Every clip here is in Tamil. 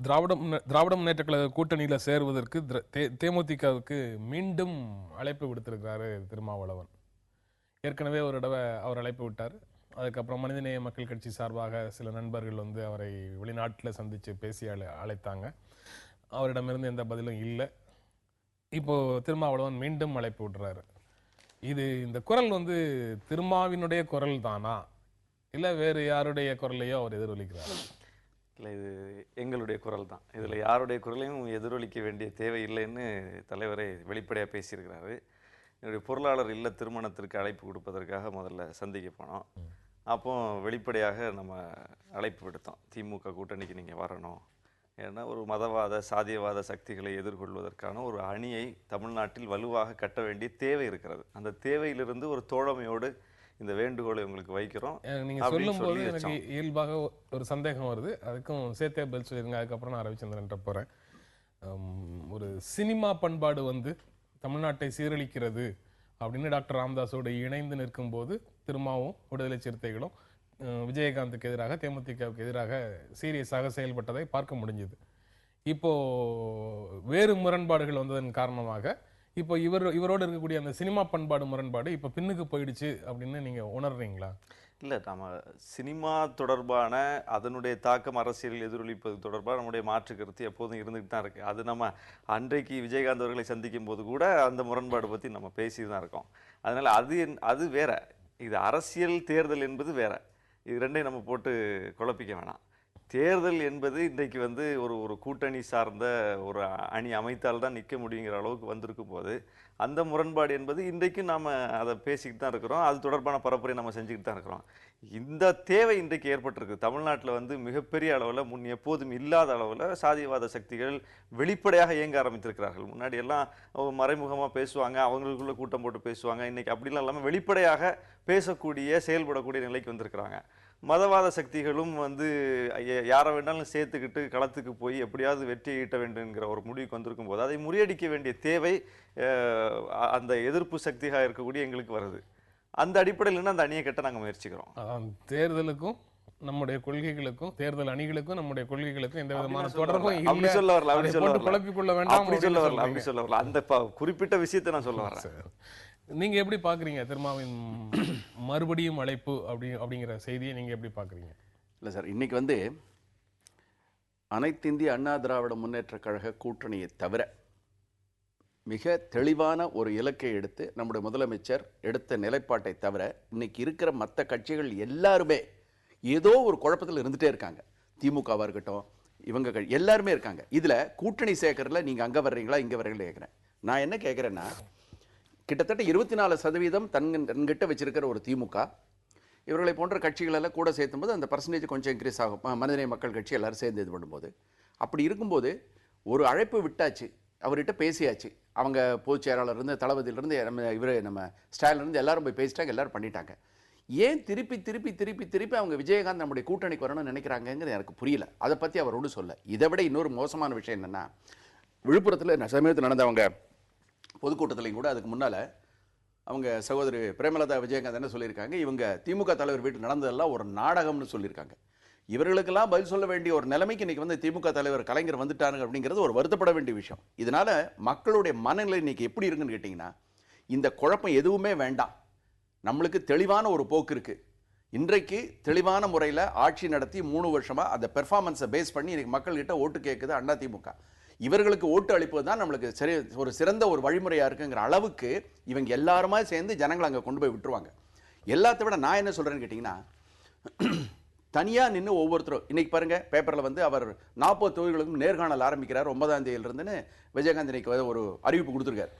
திராவிட முன்னேற்ற கழக கூட்டணியில் சேருவதற்கு தேமுதிகவுக்கு மீண்டும் அழைப்பு விடுத்திருக்கிறாரு திருமாவளவன். ஏற்கனவே ஒரு தடவை அவர் அழைப்பு விட்டார். அதுக்கப்புறம் மனிதநேய மக்கள் கட்சி சார்பாக சில நண்பர்கள் வந்து அவரை வெளிநாட்டில் சந்தித்து பேசி அழைத்தாங்க. அவரிடமிருந்து எந்த பதிலும் இல்லை. இப்போ திருமாவளவன் மீண்டும் அழைப்பு விடுறாரு. இந்த குரல் வந்து திருமாவினுடைய குரல் தானா, இல்லை வேறு யாருடைய குரலையோ அவர் எதிரொலிக்கிறார்? இல்லை, இது எங்களுடைய குரல் தான். இதில் யாருடைய குரலையும் எதிரொலிக்க வேண்டிய தேவை இல்லைன்னு தலைவரை வெளிப்படையாக பேசியிருக்கிறாரு. என்னுடைய பொருளாளர் இல்ல திருமணத்திற்கு அழைப்பு கொடுப்பதற்காக முதல்ல சந்திக்க போனோம். அப்போ வெளிப்படையாக நம்ம அழைப்பு விடுத்தோம், திமுக கூட்டணிக்கு நீங்கள் வரணும். ஏன்னா ஒரு மதவாத சாதியவாத சக்திகளை எதிர்கொள்வதற்கான ஒரு அணியை தமிழ்நாட்டில் வலுவாக கட்ட வேண்டிய தேவை இருக்கிறது. அந்த தேவையிலிருந்து ஒரு தோழமையோடு இந்த வேண்டுகோளை உங்களுக்கு வைக்கிறோம். நீங்க சொல்லும்போது எனக்கு இயல்பாக ஒரு சந்தேகம் வருது, அதுக்கும் சேர்த்தே பதில் சொல்லிருங்க. அதுக்கப்புறம் நான் ரவிச்சந்திரன் போறேன். ஒரு சினிமா பண்பாடு வந்து தமிழ்நாட்டை சீரழிக்கிறது அப்படின்னு டாக்டர் ராமதாஸோடு இணைந்து நிற்கும் போது திருமாவும் விடுதலை சிறுத்தைகளும் விஜயகாந்துக்கு எதிராக தேமுதிகவுக்கு எதிராக சீரியஸாக செயல்பட்டதை பார்க்க முடிஞ்சது. இப்போ வேறு முரண்பாடுகள் வந்ததன் காரணமாக இப்போ இவரோடு இருக்கக்கூடிய அந்த சினிமா பண்பாடு முரண்பாடு இப்போ பின்னுக்கு போயிடுச்சு அப்படின்னு நீங்க உணர்றீங்களா? இல்லை, நம்ம சினிமா தொடர்பான அதனுடைய தாக்கம் அரசியலில் எதிரொலிப்பது தொடர்பாக நம்முடைய மாற்று கருத்து எப்போதும் இருந்துகிட்டு தான் இருக்குது. அது நம்ம அன்றைக்கு விஜயகாந்த் அவர்களை சந்திக்கும் போது கூட அந்த முரண்பாடு பற்றி நம்ம பேசி தான் இருக்கோம். அதனால் அது வேற, இது அரசியல், தேர்தல் என்பது வேற. இது ரெண்டையும் நம்ம போட்டு குழப்பிக்க வேணாம். தேர்தல் என்பது இன்றைக்கு வந்து ஒரு கூட்டணி சார்ந்த ஒரு அணி அமைத்தால் தான் நிற்க முடியுங்கிற அளவுக்கு வந்திருக்கும் போது அந்த முரண்பாடு என்பது இன்றைக்கும் நாம் அதை பேசிக்கிட்டு தான் இருக்கிறோம். அது தொடர்பான பரப்புரை நம்ம செஞ்சுக்கிட்டு தான் இருக்கிறோம். இந்த தேவை இன்றைக்கு ஏற்பட்டிருக்கு. தமிழ்நாட்டில் வந்து மிகப்பெரிய அளவில் முன் எப்போதும் இல்லாத அளவில் சாதியவாத சக்திகள் வெளிப்படையாக இயங்க ஆரம்பித்திருக்கிறார்கள். முன்னாடி எல்லாம் மறைமுகமாக பேசுவாங்க, அவங்களுக்குள்ள கூட்டம் போட்டு பேசுவாங்க. இன்றைக்கி அப்படிலாம் இல்லாமல் வெளிப்படையாக பேசக்கூடிய செயல்படக்கூடிய நிலைக்கு வந்திருக்கிறாங்க. மதவாத சக்திகளும் வந்து யாரை வேணாலும் சேர்த்துக்கிட்டு களத்துக்கு போய் எப்படியாவது வெற்றியை ஈட்ட வேண்டுங்கிற ஒரு முடிவுக்கு வந்திருக்கும் போது அதை முறியடிக்க வேண்டிய தேவை அந்த எதிர்ப்பு சக்தியாக இருக்கக்கூடிய எங்களுக்கு வருது. அந்த அடிப்படையில் அந்த அணியை கட்ட நாங்கள் முயற்சிக்கிறோம். தேர்தலுக்கும் நம்முடைய கொள்கைகளுக்கும் தேர்தல் அணிகளுக்கும் நம்முடைய கொள்கைகளுக்கும் எந்த விதமான தொடர்பும் அப்படி சொல்ல வரல, அப்படி சொல்ல வரல. அந்த குறிப்பிட்ட விஷயத்தை நான் சொல்ல வரேன். நீங்க எப்படி பாக்குறீங்க திருமாவின் மறுபடியும் அழைப்பு அப்படிங்கிற செய்தியை நீங்க எப்படி பாக்குறீங்க? இல்லை சார், இன்னைக்கு வந்து அனைத்து இந்திய அண்ணா திராவிட முன்னேற்ற கழக கூட்டணியை தவிர மிக தெளிவான ஒரு இலக்கை எடுத்து நம்முடைய முதலமைச்சர் எடுத்த நிலைப்பாட்டை தவிர இன்னைக்கு இருக்கிற மற்ற கட்சிகள் எல்லாருமே ஏதோ ஒரு குழப்பத்தில் இருந்துகிட்டே இருக்காங்க. திமுகவாக இருக்கட்டும், இவங்க எல்லாருமே இருக்காங்க. இதில் கூட்டணி சேர்க்கறதுல நீங்கள் அங்கே வர்றீங்களா இங்கே வர்றீங்களா கேட்குறேன். நான் என்ன கேட்குறேன்னா, கிட்டத்தட்ட 24% தன்கிட்ட வச்சிருக்கிற ஒரு திமுக இவர்களை போன்ற கட்சிகளெல்லாம் கூட சேர்த்தும் போது அந்த பர்சன்டேஜ் கொஞ்சம் இன்க்ரீஸ் ஆகும். மனிதநேய மக்கள் கட்சி எல்லாரும் சேர்ந்து இது பண்ணும்போது அப்படி இருக்கும்போது ஒரு அழைப்பு விட்டாச்சு, அவர்கிட்ட பேசியாச்சு. அவங்க பொதுச் செயலாளர்லேருந்து தளபதியிலேருந்து நம்ம ஸ்டாலின்லேருந்து எல்லாரும் போய் பேசிட்டாங்க, எல்லாரும் பண்ணிட்டாங்க. ஏன் திருப்பி திருப்பி திருப்பி திருப்பி அவங்க விஜயகாந்த் நம்முடைய கூட்டணிக்கு வரணும்னு நினைக்கிறாங்கிறது எனக்கு புரியல. அதை பற்றி அவர் ஒன்றும் சொல்ல. இதை விட இன்னொரு மோசமான விஷயம் என்னென்னா, விழுப்புரத்தில் சமீபத்தில் நடந்தவங்க பொதுக்கூட்டத்திலையும் கூட அதுக்கு முன்னால் அவங்க சகோதரி பிரேமலதா விஜயகாந்த் என்ன சொல்லியிருக்காங்க, இவங்க திமுக தலைவர் வீட்டில் நடந்ததெல்லாம் ஒரு நாடகம்னு சொல்லியிருக்காங்க. இவர்களுக்கெல்லாம் பதில் சொல்ல வேண்டிய ஒரு நிலைமைக்கு இன்னைக்கு வந்து திமுக தலைவர் கலைஞர் வந்துட்டாங்க அப்படிங்கிறது ஒரு வருத்தப்பட வேண்டிய விஷயம். இதனால மக்களுடைய மனநிலை இன்னைக்கு எப்படி இருக்குன்னு கேட்டிங்கன்னா, இந்த குழப்பம் எதுவுமே வேண்டாம். நம்மளுக்கு தெளிவான ஒரு போக்கு இருக்குது. இன்றைக்கு தெளிவான முறையில் ஆட்சி நடத்தி 3 வருஷமாக அந்த பெர்ஃபார்மன்ஸை பேஸ் பண்ணி இன்னைக்கு மக்கள்கிட்ட ஓட்டு கேட்குது அண்ணா திமுக. இவர்களுக்கு ஓட்டு அளிப்பது தான் நம்மளுக்கு ஒரு சிறந்த ஒரு வழிமுறையாக இருக்குங்கிற அளவுக்கு இவங்க எல்லாருமே சேர்ந்து ஜனங்களை அங்கே கொண்டு போய் விட்டுருவாங்க. எல்லாத்த விட நான் என்ன சொல்கிறேன்னு கேட்டிங்கன்னா, தனியாக நின்று ஒவ்வொருத்தரும் இன்றைக்கி பாருங்கள் பேப்பரில் வந்து அவர் 40 தொகுதிகளுக்கும் நேர்காணல் ஆரம்பிக்கிறார் 9ஆம் தேதியிலிருந்துன்னு விஜயகாந்த் இன்னைக்கு ஒரு அறிவிப்பு கொடுத்துருக்காரு.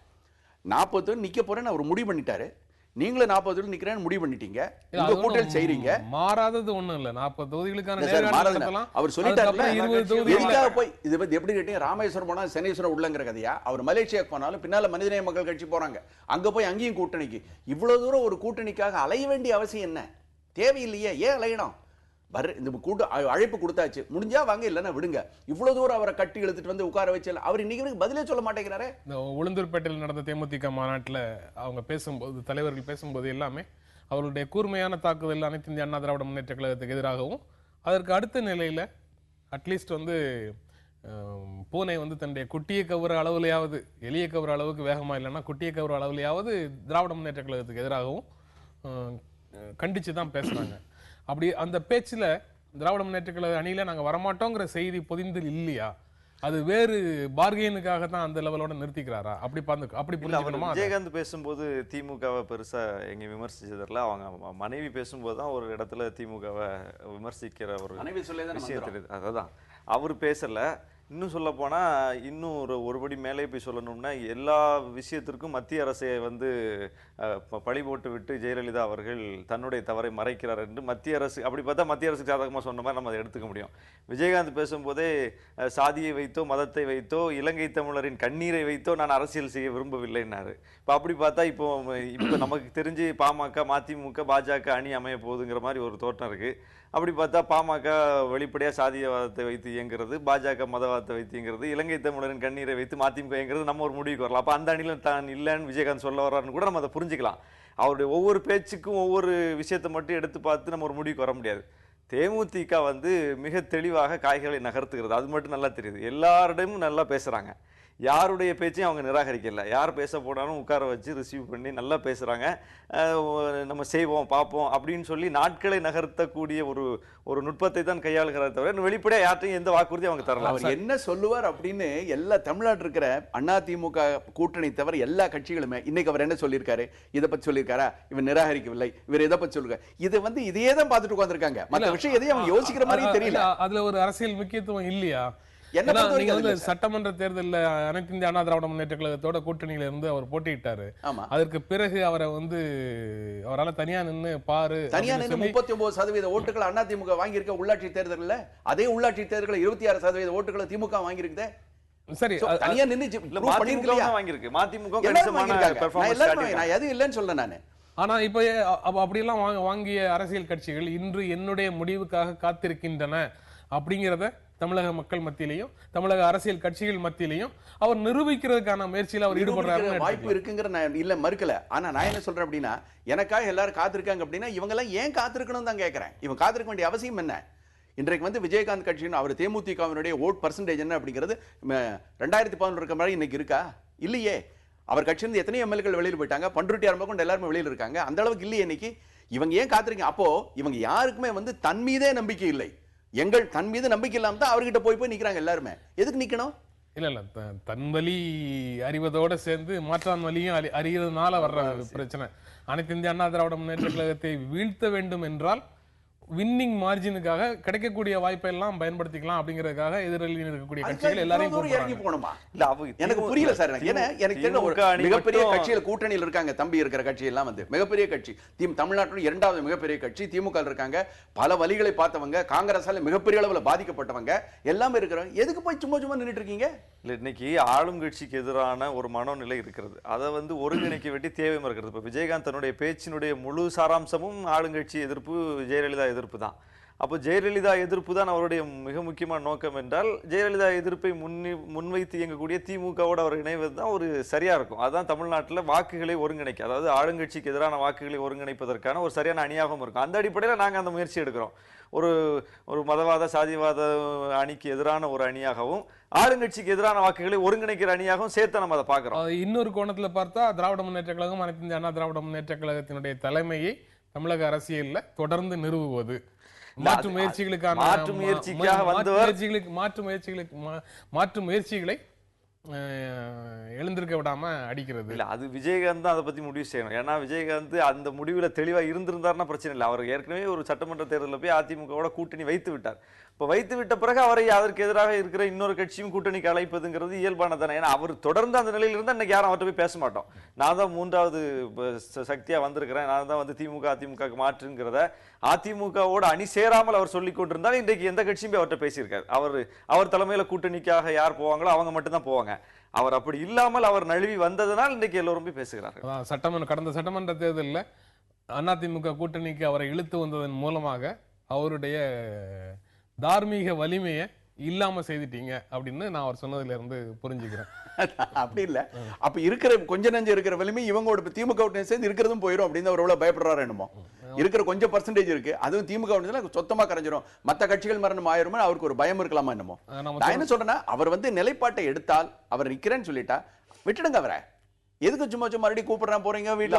40 தொகுதி நிற்க போகிறேன்னு அவர் முடிவு பண்ணிட்டாரு. நீங்களும் 40 தொகுதி நிக்கிறேன்னு முடிவு பண்ணிட்டீங்க. உங்க கூட்டணி செய்றீங்க. மாறாதது ஒண்ணும் இல்ல. 40 தொகுதிகளுக்கான அவர் சொல்லிட்டாருல, 20 தொகுதிகளுக்காக போய் இது வந்து எப்படி கேட்டீங்க, ராமேஸ்வரம் போனா சனீஸ்வரம் உள்ளங்கிற கதையா? அவர் மலேசியாவுக்கு போனாலும் பின்னால மனிதநேய மக்கள் கட்சி போறாங்க, அங்க போய் அங்கேயும் கூட்டணிக்கு. இவ்வளவு தூரம் ஒரு கூட்டணிக்காக அலைய வேண்டிய அவசியம் என்ன? தேவையில்லையே, ஏன் அலையணும்? இந்த அழைப்பு கொடுத்தாச்சு, முடிஞ்சா வாங்க, இல்லைன்னா விடுங்க. இவ்வளவு தூரம் அவரை கட்டி இழுத்துட்டு வந்து உட்கார வச்சு அவர் இன்னைக்கு பதிலே சொல்ல மாட்டேங்கிறாரு. இந்த உளுந்தூர்பேட்டையில் நடந்த தேமுதிக மாநாட்டில் அவங்க பேசும்போது, தலைவர்கள் பேசும்போது எல்லாமே அவருடைய கூர்மையான தாக்குதல் அனைத்து இந்திய அண்ணா திராவிட முன்னேற்ற கழகத்துக்கு எதிராகவும், அதற்கு அடுத்த நிலையில் அட்லீஸ்ட் வந்து பூனை வந்து தன்னுடைய குட்டியை கவுற அளவுலையாவது, எலியை கவுற அளவுக்கு வேகமா இல்லைன்னா குட்டியை கவுற அளவுலையாவது திராவிட முன்னேற்ற கழகத்துக்கு எதிராகவும் கண்டிச்சு தான் பேசுறாங்க. அப்படி அந்த பேச்சுல திராவிட முன்னேற்ற கழக அணியில நாங்க வரமாட்டோங்கிற செய்தி பொதிந்து இல்லையா? அது வேறு பார்கெயினுக்காக தான் அந்த லெவலோட நிறுத்திக்கிறாரா? அப்படி புரிஞ்சுக்கணுமா? விஜயகாந்த் பேசும்போது திமுகவை பெருசா எங்க விமர்சிச்சதில்ல. அவங்க மனைவி பேசும்போது தான் ஒரு இடத்துல திமுகவை விமர்சிக்கிற ஒரு விஷயம் தெரியுது. அதான் அவர் பேசல. இன்னும் சொல்ல போனா இன்னும் ஒருபடி மேலே போய் சொல்லணும்னா, எல்லா விஷயத்திற்கும் மத்திய அரசை வந்து பழி போட்டு விட்டு ஜெயலலிதா அவர்கள் தன்னுடைய தவறை மறைக்கிறார் என்று மத்திய அரசு, அப்படி பார்த்தா மத்திய அரசுக்கு சாதகமாக சொன்ன மாதிரி நம்ம அதை எடுத்துக்க முடியும். விஜயகாந்த் பேசும்போதே சாதியை வைத்தோ மதத்தை வைத்தோ இலங்கை தமிழரின் கண்ணீரை வைத்தோ நான் அரசியல் செய்ய விரும்பவில்லைன்னாரு. இப்போ அப்படி பார்த்தா இப்போ நமக்கு தெரிஞ்சு பாமக, மதிமுக, பாஜக அணி அமைய போகுதுங்கிற மாதிரி ஒரு தோற்றம் இருக்கு. அப்படி பார்த்தா பாமக வெளிப்படையா சாதியவாதத்தை வைத்து இயங்குறது, பாஜக மதவாதத்தை வைத்து இயங்குறது, இலங்கை தமிழரின் கண்ணீரை வைத்து மதிமுக இயங்குறது, நம்ம ஒரு முடிவுக்கு வரலாம். அப்போ அந்த அணியில தான் இல்லைன்னு விஜயகாந்த் சொல்ல வர்றாருன்னு கூட நம்ம அதை புரிஞ்சுக்கலாம். அவருடைய ஒவ்வொரு பேச்சுக்கும் ஒவ்வொரு விஷயத்தை மட்டும் எடுத்து பார்த்து நம்ம ஒரு முடிவுக்கு வர முடியாது. தேமுதிக வந்து மிக தெளிவாக காய்களை நகர்த்துகிறது, அது மட்டும் நல்லா தெரியுது. எல்லாரிடமும் நல்லா பேசுறாங்க, யாருடைய பேச்சையும் அவங்க நிராகரிக்கல. யார் பேச போனாலும் உட்கார வச்சு ரிசீவ் பண்ணி நல்லா பேசுறாங்க. நம்ம செய்வோம் பார்ப்போம் அப்படின்னு சொல்லி நாட்களை நகர்த்தக்கூடிய ஒரு நுட்பத்தை தான் கையாளுகிறத தவிர வெளிப்படையா யார்ட்டையும் எந்த வாக்குறுதியும் அவங்க தரல. அவர் என்ன சொல்லுவார் அப்படின்னு எல்லா தமிழ்நாட்டில் இருக்கிற அதிமுக கூட்டணி தவிர எல்லா கட்சிகளுமே இன்னைக்கு அவர் என்ன சொல்லியிருக்காரு, இதை பத்தி சொல்லியிருக்காரா, இவர் நிராகரிக்கவில்லை, இவர் எதை பத்தி சொல்லுங்க, இது வந்து இதையே தான் பார்த்துட்டு உட்கார்ந்திருக்காங்க. மற்ற விஷயம் எதையும் அவங்க யோசிக்கிற மாதிரி தெரியல. அதுல ஒரு அரசியல் முக்கியத்துவம் இல்லையா? சட்டமன்ற தேர்தலில் அனைத்து இந்திய அண்ணா திராவிட முன்னேற்ற கழகத்தோட கூட்டணியில இருந்து அவர் போட்டியிட்டாரு. அதற்கு பிறகு அவரை வந்து அவரால் தனியா நின்று பாரு, தனியா நின்று 39% ஓட்டுகள் அதிமுக வாங்கியிருக்க உள்ளாட்சி தேர்தலில், அதே உள்ளாட்சி தேர்தலில் 26% ஓட்டுகளை திமுக வாங்கியிருக்குதே. சரி, தனியா நின்று வாங்கியிருக்கு, மதிமுக நான் எதுவும் இல்லைன்னு சொல்ல நானு. ஆனா இப்ப அப்படியெல்லாம் வாங்கிய அரசியல் கட்சிகள் இன்று என்னுடைய முடிவுக்காக காத்திருக்கின்றன அப்படிங்கிறத தமிழக மக்கள் மத்தியிலையும் தமிழக அரசியல் கட்சிகள் மத்தியிலையும் அவர் நிரூபிக்கிறதுக்கான முயற்சியில் அவர் ஈடுபடுறாரு. வாய்ப்பு இருக்குங்கிற நான் இல்ல மறுக்கல. ஆனா நான் என்ன சொல்றேன் அப்படின்னா, எனக்காக எல்லாரும் காத்திருக்காங்க அப்படின்னா இவங்க எல்லாம் ஏன் காத்திருக்கணும் தான் கேட்கிறேன். இவங்க காத்திருக்க வேண்டிய அவசியம் என்ன? இன்றைக்கு வந்து விஜயகாந்த் கட்சியின் அவர் தேமுதிகவினுடைய ஓட் பர்சன்டேஜ் என்ன அப்படிங்கிறது 2011 இருக்க மாதிரி இன்னைக்கு இருக்கா? இல்லையே. அவர் கட்சியிலிருந்து எத்தனை எம்எல்ஏக்கள் வெளியில் போயிட்டாங்க, பண்ருட்டியார் கொண்டு எல்லாருமே வெளியில் இருக்காங்க. அந்த அளவுக்கு இல்லையே இன்னைக்கு. இவங்க ஏன் காத்திருக்கீங்க? அப்போ இவங்க யாருக்குமே வந்து தன் மீதே நம்பிக்கை இல்லை. எங்கள் தன் மீது நம்பிக்கை இல்லாம தான் அவர்கிட்ட போய் நிக்கிறாங்க எல்லாருமே. எதுக்கு நிக்கணும்? இல்ல தன் வலி அறிவதோட சேர்ந்து மாற்றான் வலியும் அறிகிறதுனால வர்ற பிரச்சனை. அனைத்து இந்திய அண்ணா திராவிட முன்னேற்ற கழகத்தை வீழ்த்த வேண்டும் என்றால் வின்னிங் மார்ஜினுக்காக கிடைக்கக்கூடிய வாய்ப்பை எல்லாம் பயன்படுத்திக்கலாம் அப்படிங்கிறதுக்காக எதிரில் இருக்கக்கூடிய கட்சிகள் எல்லாரையும் இறங்கி போகணுமா? எனக்கு புரியல சார். எனக்கு தெரிஞ்ச ஒரு மிகப்பெரிய கட்சியில கூட்டணியில் இருக்காங்க, தம்பி இருக்கிற கட்சி எல்லாம் வந்து மிகப்பெரிய கட்சி, தமிழ்நாட்டில் 2வது மிகப்பெரிய கட்சி திமுக இருக்காங்க. பல வழிகளை பார்த்தவங்க, காங்கிரஸால மிகப்பெரிய அளவுல பாதிக்கப்பட்டவங்க எல்லாமே இருக்கிறாங்க. எதுக்கு போய் சும்மா சும்மா நின்றுட்டு இருக்கீங்க? இல்ல, இன்னைக்கு ஆளும் கட்சிக்கு எதிரான ஒரு மனோநிலை இருக்கிறது, அதை வந்து ஒருங்கிணைக்க வேண்டிய தேவையும் இருக்கிறது. இப்ப விஜயகாந்த் தன்னுடைய பேச்சினுடைய முழு சாராம்சமும் ஆளுங்கட்சி எதிர்ப்பு, ஜெயலலிதா எதிர்ப்பு தான். அப்போ ஜெயலலிதா எதிர்ப்பு தான் அவருடைய மிக முக்கியமான நோக்கம் என்றால், ஜெயலலிதா எதிர்ப்பை முன்வைத்து இயங்கக்கூடிய திமுகவோடு அவர் இணைவது தான் ஒரு சரியா இருக்கும். அதுதான் தமிழ்நாட்டில் வாக்குகளை ஒருங்கிணைக்க, அதாவது ஆளுங்கட்சிக்கு எதிரான வாக்குகளை ஒருங்கிணைப்பதற்கான ஒரு சரியான அணியாகவும் இருக்கும். அந்த அடிப்படையில் நாங்கள் அந்த முயற்சி எடுக்கிறோம். ஒரு மதவாத சாதிவாத அணிக்கு எதிரான ஒரு அணியாகவும் ஆளுங்கட்சிக்கு எதிரான வாக்குகளை ஒருங்கிணைக்கிற அணியாகவும் சேர்த்து நம்ம அதை பார்க்கிறோம். இன்னொரு கோணத்துல பார்த்தா திராவிட முன்னேற்ற கழகம், அனைத்து இந்திய அண்ணா திராவிட முன்னேற்ற கழகத்தினுடைய தலைமையை தமிழக அரசியல்ல தொடர்ந்து நிறுவுவது, மாற்று முயற்சிகளை எழுந்திருக்க விடாம அடிக்கிறது. இல்ல, அது விஜயகாந்த் தான் அதை பத்தி முடிவு செய்யணும். ஏன்னா விஜயகாந்த் அந்த முடிவுல தெளிவா இருந்திருந்தாருன்னா பிரச்சனை இல்லை. அவர் ஏற்கனவே ஒரு சட்டமன்ற தேர்தலில் போய் அதிமுகவோட கூட்டணி வைத்து விட்டார். இப்போ வைத்து விட்ட பிறகு அவரை அதற்கு எதிராக இருக்கிற இன்னொரு கட்சியும் கூட்டணிக்கு அழைப்பதுங்கிறது இயல்பானதானே. ஏன்னா அவர் தொடர்ந்து அந்த நிலையில் இருந்தால் இன்னைக்கு யாரும் அவர்கிட்ட போய் பேச மாட்டோம். நான் தான் 3வது சக்தியா வந்திருக்கிறேன், நான் தான் வந்து திமுக அதிமுக மாற்றுங்கிறத அதிமுகவோட அணி சேராமல் அவர் சொல்லிக் கொண்டிருந்தாலும் இன்றைக்கு எந்த கட்சியும் போய் அவர்கிட்ட பேசியிருக்காரு. அவர் தலைமையில கூட்டணிக்காக யார் போவாங்களோ அவங்க மட்டும் தான் போவாங்க. அவர் அப்படி இல்லாமல் அவர் நழுவி வந்ததனால் இன்றைக்கு எல்லோரும் போய் பேசுகிறார்கள். கடந்த சட்டமன்ற தேர்தலில் அதிமுக கூட்டணிக்கு அவரை இழுத்து வந்ததன் மூலமாக அவருடைய தார்மீக வலிமையை இல்லாம செய்துட்டீங்க அப்படின்னு நான் அவர் சொன்னதுல இருந்து புரிஞ்சுக்கிறேன். அப்படி இல்ல, அப்ப இருக்கிற கொஞ்ச நஞ்சம் இருக்கிற வலிமை இவங்களோட திமுக சேர்ந்து இருக்கிறதும் போயிடும் அப்படின்னு அவர் எவ்வளவு பயப்படுறாரு என்னமோ. இருக்கிற கொஞ்சம் பர்சன்டேஜ் இருக்கு, அதுவும் திமுக சொத்தமா கரைஞ்சிரும், மத்த கட்சிகள் மரணம் ஆயிருமே அவருக்கு ஒரு பயம் இருக்கலாமா என்னமோ. நான் என்ன சொல்றேன்னா, அவர் நிலைப்பாட்டை எடுத்தால், அவர் நிக்கிறேன்னு சொல்லிட்டா விட்டுடுங்க அவரை. எதுக்கு சும்மா சும்மா மறுபடியும் கூப்பிடுறான் போறீங்க வீட்டுல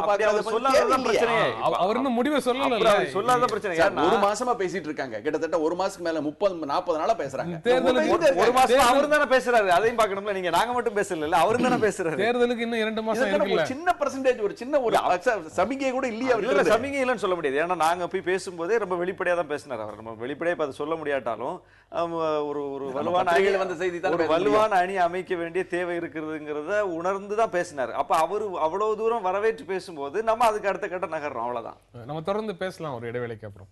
அவர் இன்னும் முடிவை சொல்லல, சொல்லாத பிரச்சனை. ஒரு மாசமா பேசிட்டு இருக்காங்க, கிட்டத்தட்ட ஒரு மாசத்துக்கு மேல 30-40 நாளா பேசுறாங்க. ஒரு மாசம் அவரு தானே பேசுறாரு, அதையும் பார்க்கணும்ல. நீங்க நாங்க மட்டும் பேசல, அவரு தானே பேசுறாரு. தேர்தலுக்கு இன்னும் 2 மாசம் இருக்குல்ல. சின்ன பெர்சன்டேஜ், ஒரு சின்ன ஒரு சமிகை கூட இல்லையா? இல்ல சமிகை இல்லன்னு சொல்ல முடியாது. ஏன்னா நாங்க போய் பேசும்போதே ரொம்ப வெளிப்படையா தான் பேசினார் அவர். நம்ம வெளிப்படையா அதை சொல்ல முடியாட்டாலும் ஒரு வலுவான அணி அமைக்க வேண்டிய தேவை இருக்கிறதுங்கிறத உணர்ந்து தான் பேசினார். அப்ப அவரு அவ்வளவு தூரம் வரவேற்று பேசும்போது நம்ம அதுக்கு அடுத்த கட்ட நகர்றோம், அவ்வளவுதான். நம்ம தொடர்ந்து பேசலாம் ஒரு இடைவேளைக்கு அப்புறம்.